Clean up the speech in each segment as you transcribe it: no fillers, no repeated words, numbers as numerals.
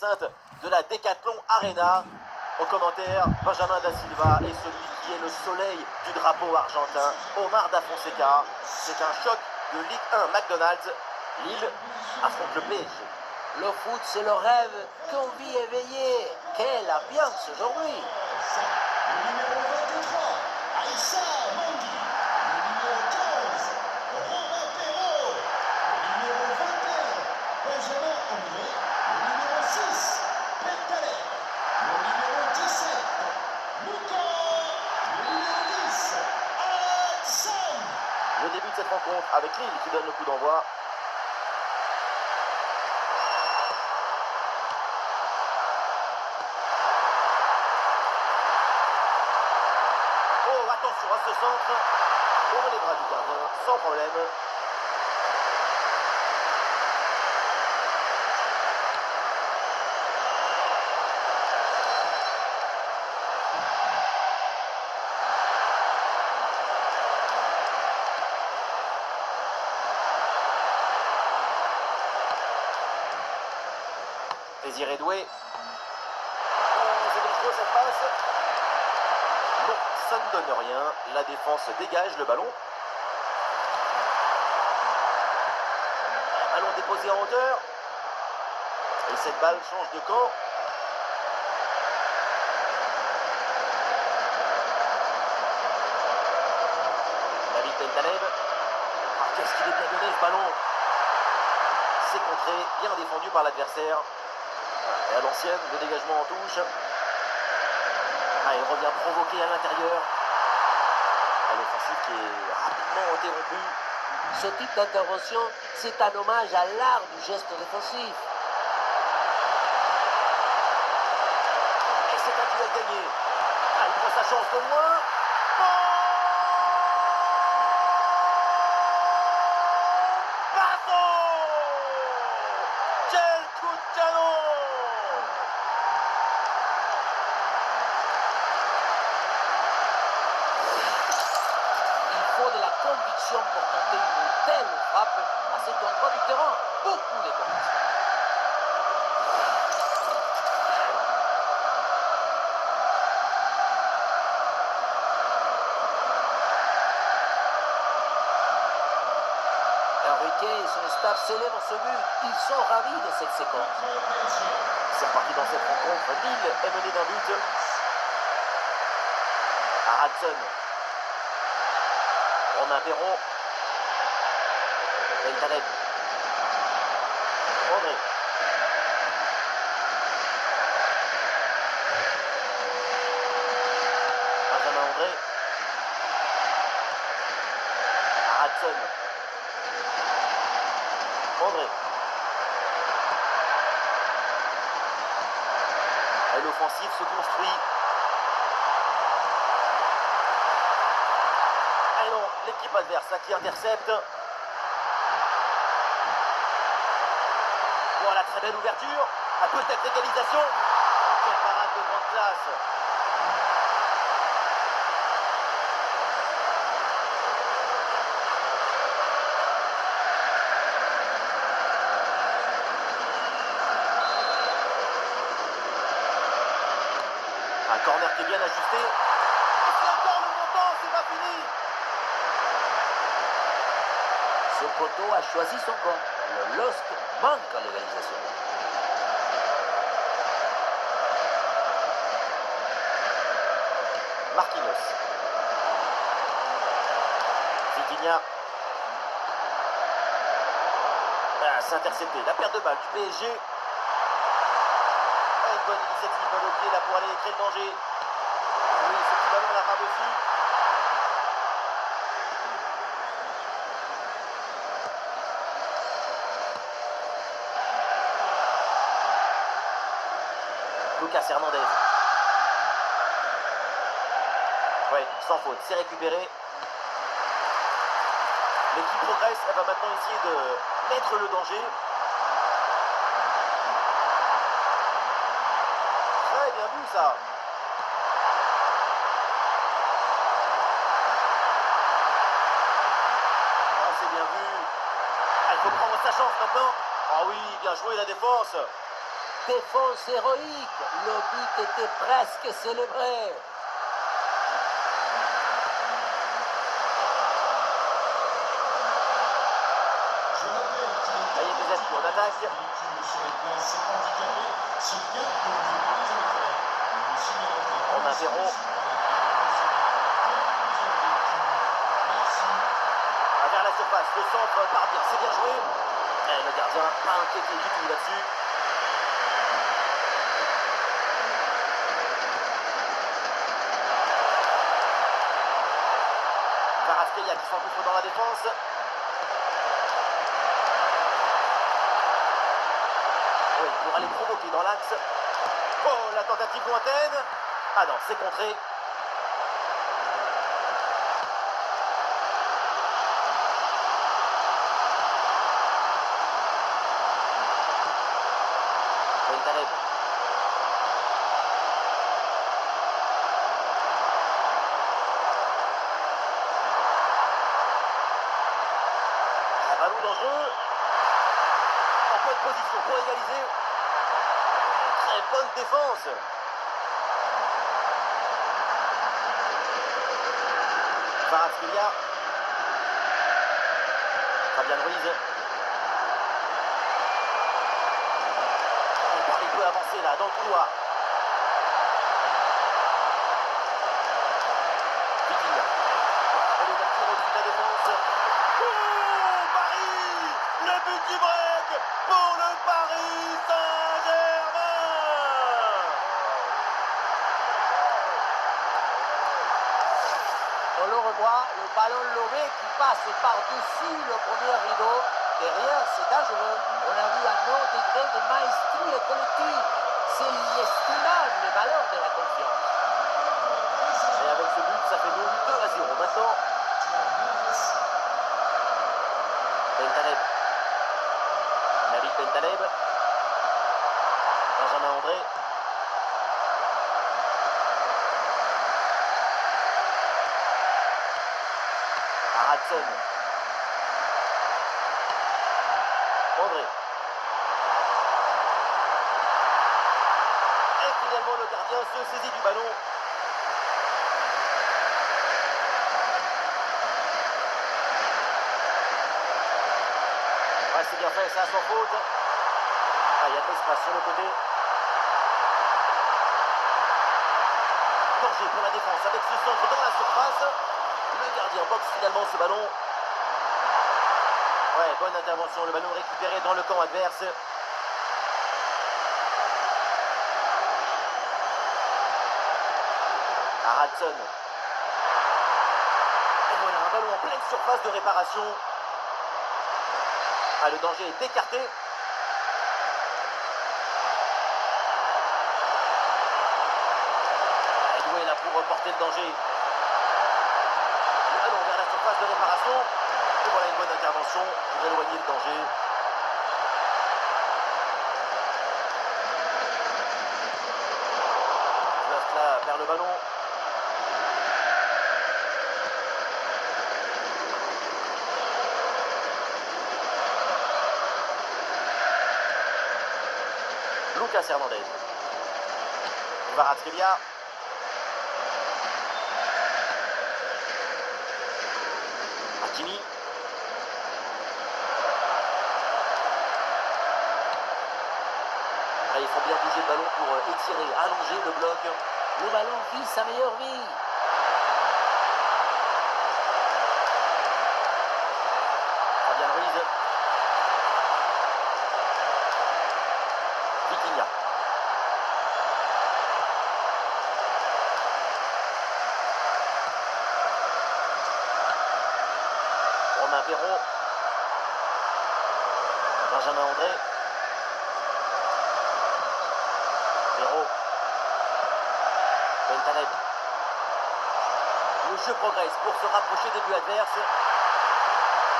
l'enceinte de la Decathlon Arena. Au commentaire, Benjamin Da Silva et celui qui est le soleil du drapeau argentin, Omar Da Fonseca. C'est un choc de Ligue 1 McDonald's. Lille affronte le PSG. Le foot, c'est le rêve qu'on vit éveillé. Quelle ambiance aujourd'hui! Le numéro 23, Aïssa Mangui. Le numéro 15, Romain Perrault. Le numéro 21, Benjamin André. Le numéro 6, Bentaleb. Le numéro 17, Mouko. Le numéro 10, Al-Sam. Le début de cette rencontre avec Lille qui donne le coup d'envoi. Attention à ce centre, on les bras du gardien, sans problème. Désiré Doué. C'est dangereux cette passe. Non, ça ne donne rien. La défense dégage le ballon. Ballon déposé en hauteur. Et cette balle change de camp. David Bentaleb. Ah, qu'est-ce qu'il est bien donné ce ballon. C'est contré, bien défendu par l'adversaire. Et à l'ancienne, le dégagement en touche. Ah, il revient provoqué à l'intérieur. L'offensive qui est rapidement interrompue. Ce type d'intervention, c'est un hommage à l'art du geste défensif. Et c'est un duel gagné. Ah, il prend sa chance de loin. Bateau! Quel coup de canon! De la conviction pour tenter une telle frappe à cet endroit du terrain. Beaucoup de conviction. Enrique et son staff célèbrent ce but. Ils sont ravis de cette séquence. C'est reparti dans cette rencontre. Lille est mené d'un but. Haraldson. Romain Perrault. Bentaleb. André. Benjamin André. Haraldson. André. Et l'offensive se construit. Ah non, l'équipe adverse qui intercepte. Voilà, très belle ouverture. À peut-être l'égalisation. Quelle parade de grande classe. Un corner qui est bien ajusté. Et c'est encore le montant, c'est pas fini. Ce poteau a choisi son camp. Le LOSC manque à l'égalisation. Marquinhos. Vitinha. Ah, c'est intercepté. La perte de balle du PSG. Ah, une bonne initiative de pied là pour aller créer le danger. Oui, ce petit ballon là par-dessus. Lucas Hernandez. Oui, sans faute, c'est récupéré. L'équipe progresse, elle va maintenant essayer de mettre le danger. Très bien vu ça. Ah, c'est bien vu. Ah, il faut prendre sa chance maintenant. Ah oui, bien joué la défense. défense héroïque. Le but était presque célébré. Je rappelle qu'il est Là, il y a des appuis en attaque. véhicule sur les places handicapées. Ce gap ne vous pas à faire. Le signal Romain Perrault. Merci. Vers la surface, le centre part bien, c'est bien joué. Et le gardien pas inquiété du tout là-dessus. Kvaratskhelia qui s'engouffre dans la défense. Oui, pour aller provoquer dans l'axe. Oh, la tentative lointaine. Ah non, c'est contré. Bentaleb. Un ballon dangereux. En bonne position pour égaliser. Très bonne défense. Kvaratskhelia. Fabian Ruiz. Il peut avancer là dans le couloir. Vitinha. L'ouverture au-dessus de la défense. Oh, Paris! Le but du break pour le Paris Saint-Germain! On le revoit, le ballon lobé qui passe par-dessus le premier rideau. Derrière, c'est dangereux. On a vu un autre degré de maestrie collective. C'est inestimable les valeurs de la confiance. Et avec ce but, ça fait donc 2-0 maintenant. Bentaleb. Nabil Bentaleb. Benjamin André. Aradson. André. Et finalement, le gardien se saisit du ballon. Ouais, c'est bien fait, ça sans faute. Ah, il y a de l'espace sur le côté. Danger pour la défense avec ce centre dans la surface. Le gardien boxe finalement ce ballon. Ouais, bonne intervention. Le ballon récupéré dans le camp adverse. Aradson. Et voilà, un ballon en pleine surface de réparation. Ah, le danger est écarté. Edoué là pour reporter le danger. Le ballon vers la surface de réparation. Et voilà une bonne intervention pour éloigner le danger. Là vers le ballon. Lucas Hernandez. Kvaratskhelia. Hakimi. Ah, il faut bien bouger le ballon pour étirer, allonger le bloc. Le ballon vit sa meilleure vie. Fabian Ruiz. Vitinha. Romain Perrault. Benjamin André. Perrault. Bentaleb. Le jeu progresse pour se rapprocher des buts adverses.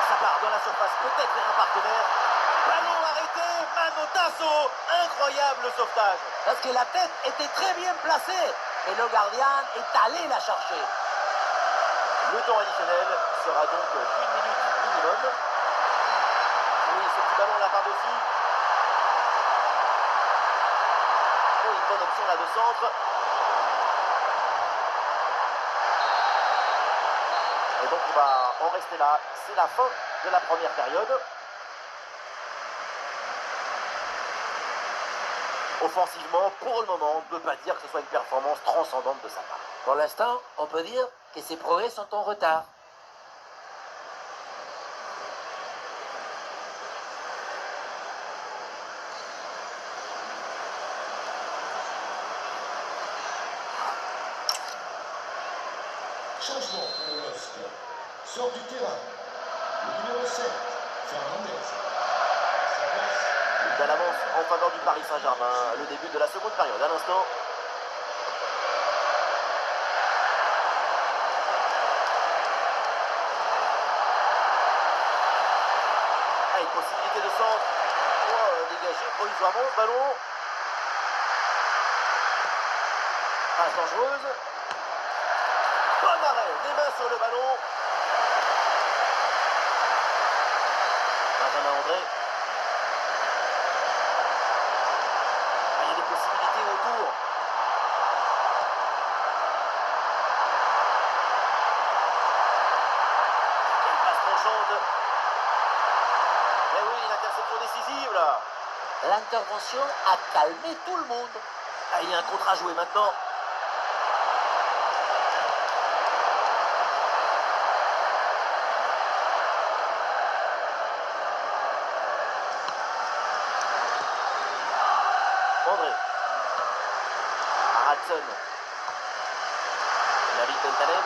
Ça part dans la surface, peut-être vers un partenaire. Ballon arrêté, Manotasso. Incroyable le sauvetage. Parce que la tête était très bien placée. Et le gardien est allé la chercher. Le temps additionnel sera donc d'une minute minimum. Oui, ce petit ballon là par-dessus. situation là de centre. Et donc on va en rester là. C'est la fin de la première période. Offensivement, pour le moment, on ne peut pas dire que ce soit une performance transcendante de sa part. Pour l'instant, on peut dire que ses progrès sont en retard. Changement pour le LOSC. Sort du terrain. Le numéro 7, Fernandez. À sa place, Une belle avance en faveur du Paris Saint-Germain. Le début de la seconde période. À l'instant. Ah, une possibilité de centre. Oh, dégagé provisoirement ce ballon. Passe dangereuse. Bon arrêt, les mains sur le ballon. Benjamin André. Ah, il y a des possibilités autour. Quelle passe tranchante. Eh oui, l'interception décisive là. L'intervention a calmé tout le monde. Ah, il y a un contre à jouer maintenant. André. Hudson. David Bentaleb.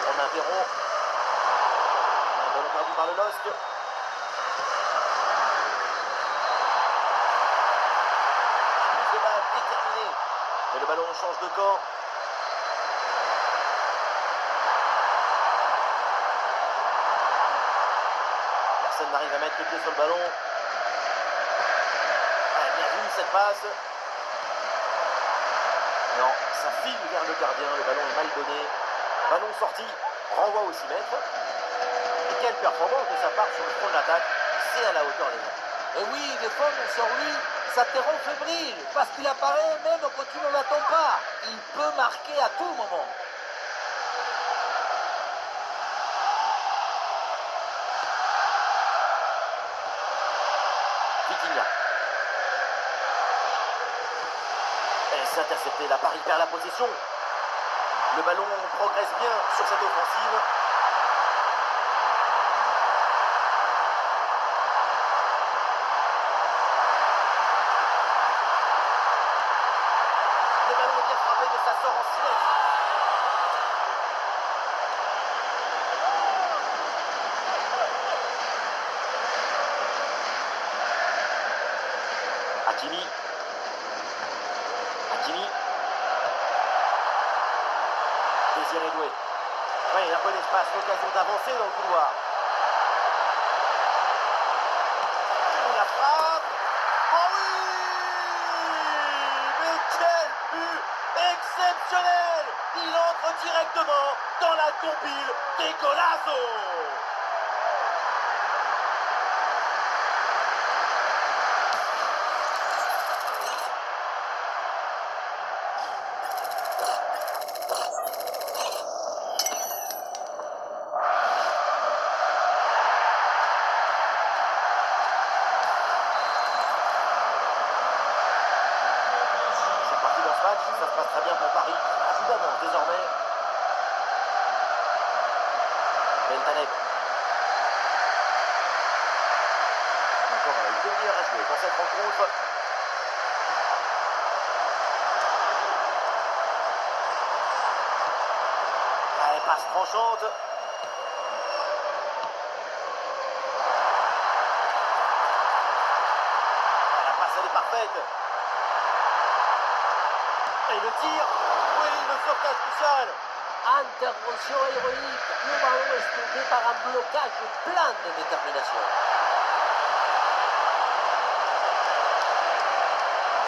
Romain Perron. Un ballon perdu par le LOSC. Plus de balle déterminée. Mais le ballon change de camp. Personne n'arrive à mettre le pied sur le ballon. Ah, bien vu cette passe. Non, ça file vers le gardien, le ballon est mal donné. Ballon sorti, renvoi au 6 mètres. Et quelle performance de sa part sur le front de l'attaque, c'est à la hauteur des hommes. Et oui, défendre sur lui, ça te rend fébrile, parce qu'il apparaît même quand tu ne l'attends pas. Il peut marquer à tout moment. Vitinha. Et c'est intercepté, la Paris perd la possession. Le ballon progresse bien sur cette offensive. Le ballon est bien frappé, mais ça sort en silence. Hakimi. Hakimi. Désiré Doué. Oui, il a un peu d'espace, l'occasion d'avancer dans le couloir. La frappe. Oh oui! Mais quel but exceptionnel! Il entre directement dans la compile des golazos. C'est parti dans ce match, ça se passe très bien pour Paris. Un coup d'avance désormais. Bentaleb. Encore une demi-heure à jouer dans cette rencontre. Allez, passe tranchante. La passe, elle est parfaite. Et le tir. Oui, le sauvetage spécial. Intervention héroïque. Le ballon est stoppé par un blocage plein de détermination.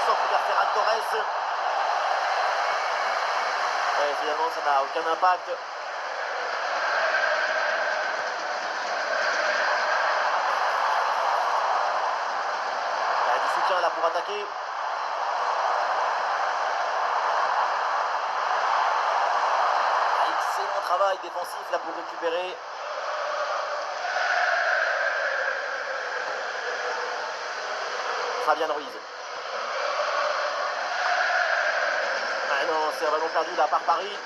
Sans pouvoir faire un Torres. Et finalement, ça n'a aucun impact. Il y a du soutien là là pour attaquer. Excellent travail défensif là pour récupérer. Fabian Ruiz. Ah non, c'est un ballon perdu là par Paris.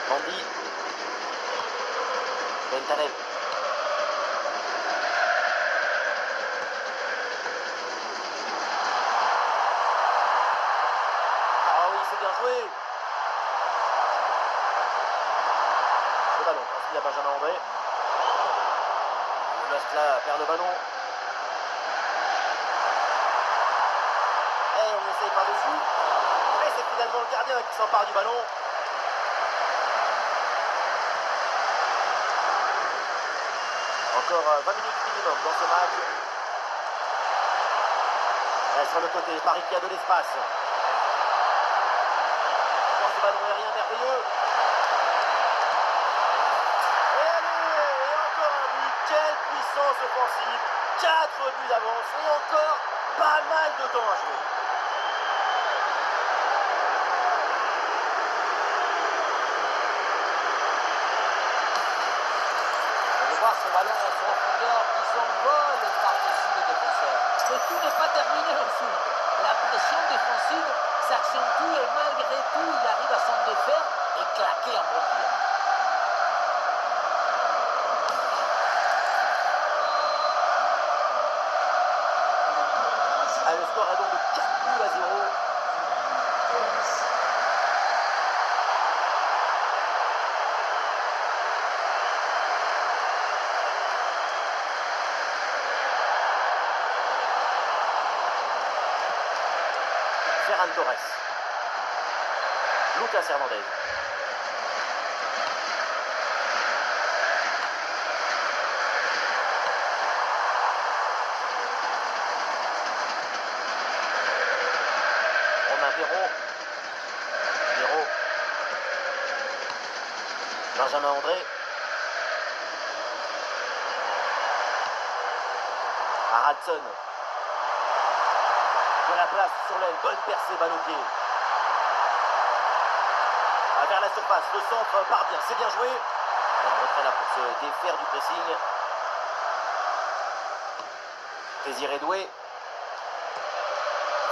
Mandy. Bentanev. Ah oui, c'est bien joué. Le ballon transmis à Benjamin André. Le Masque là perd le ballon. Et on essaye par-dessus. Et c'est finalement le gardien qui s'empare du ballon. Encore 20 minutes minimum dans ce match. Et sur le côté, Paris qui a de l'espace. Dans ce ballon aérien merveilleux. Et allez, et encore un but. Quelle puissance offensive. 4 buts d'avance et encore pas mal de temps à jouer. Ce ballon en profondeur qui s'envole par-dessus les défenseurs. Mais tout n'est pas terminé ensuite. La pression défensive s'accentue et malgré tout, il arrive à s'en défaire et claquer un bon tir. Ah, le score est donc de 4 buts à 0. Ferran Torres. Lucas Hernandez. Romain Perrault. Perrault. Benjamin André. Haraldson. De la place sur l'aile, bonne percée, balle au pied. Vers la surface, le centre part bien, c'est bien joué. Alors, on retrait là pour se défaire du pressing. Désiré Doué.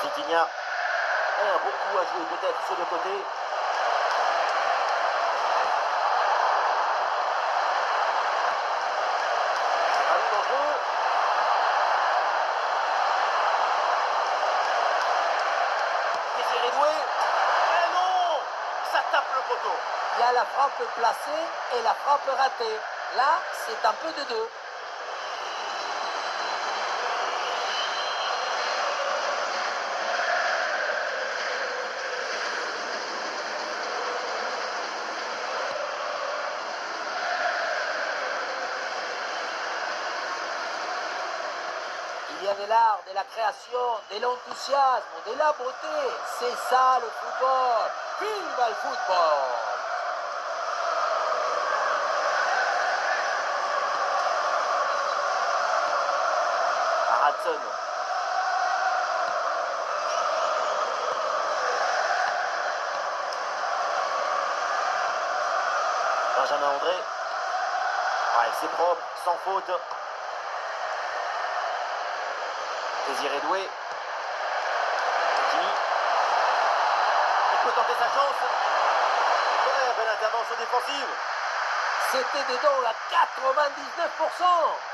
Vitinha. Un bon coup à jouer peut-être sur le côté. Ballon dangereux. Désiré Doué. Mais non, ça tape le poteau. Il y a la frappe placée et la frappe ratée. Là, c'est un peu de deux. Il y a de l'art, de la création, de l'enthousiasme, de la beauté. C'est ça le football. Vive le football! Haraldson. Benjamin André. Ouais, c'est propre, sans faute. Désiré Doué. Jimmy. Il peut tenter sa chance. Ouais, belle intervention défensive. C'était dedans à 99%.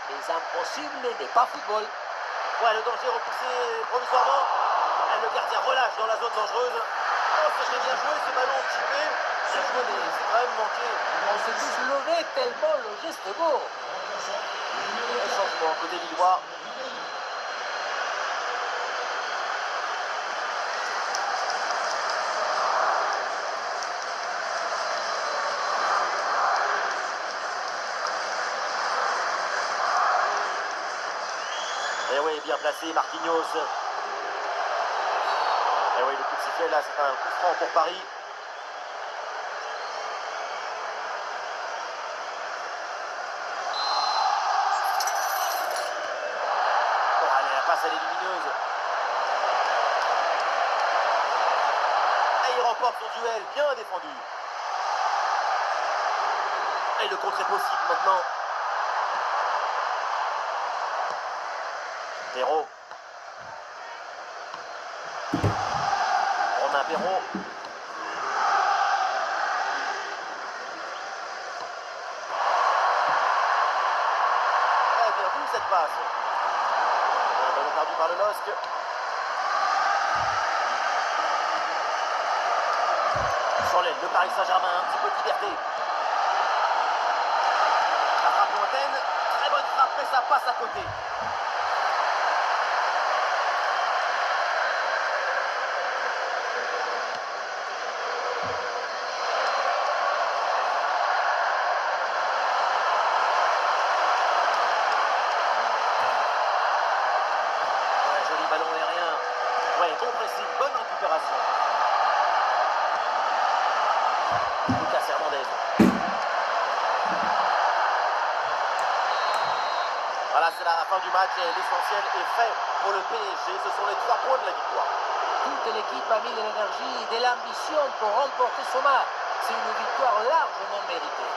Les impossibles n'est pas football. Ouais, le danger repoussé provisoirement. Le gardien relâche dans la zone dangereuse. Oh, ça serait bien joué ce ballon chippé. Bien joué, mais c'est quand même manqué. On s'est tous levés tellement le geste est beau. Un changement côté lillois. Et oui, bien placé, Marquinhos. Et oui, le coup de sifflet là, c'est un coup franc pour Paris. passe, elle est lumineuse. Et il remporte son duel, bien défendu. Et le contre est possible maintenant. Perrault. Romain Perrault. Bien vu cette passe. Un ballon perdu par le LOSC. Sur l'aile, le Paris Saint-Germain, un petit peu de liberté. La frappe lointaine, très bonne frappe, mais ça passe à côté. Ballon aérien. Ouais, bon pressing, bonne récupération. Lucas Hernandez. Voilà, c'est la fin du match et l'essentiel est fait pour le PSG. Ce sont les 3 points de la victoire. Toute l'équipe a mis de l'énergie et de l'ambition pour remporter ce match. C'est une victoire largement méritée.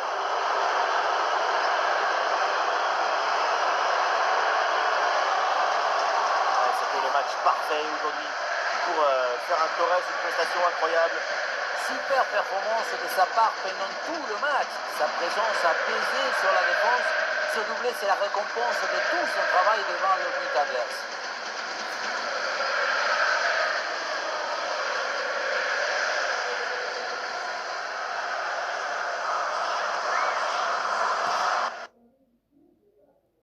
C'était le match parfait aujourd'hui pour Ferran Torres, une prestation incroyable. Super performance de sa part pendant tout le match. Sa présence a pesé sur la défense. Ce doublé, c'est la récompense de tout son travail devant le but adverse.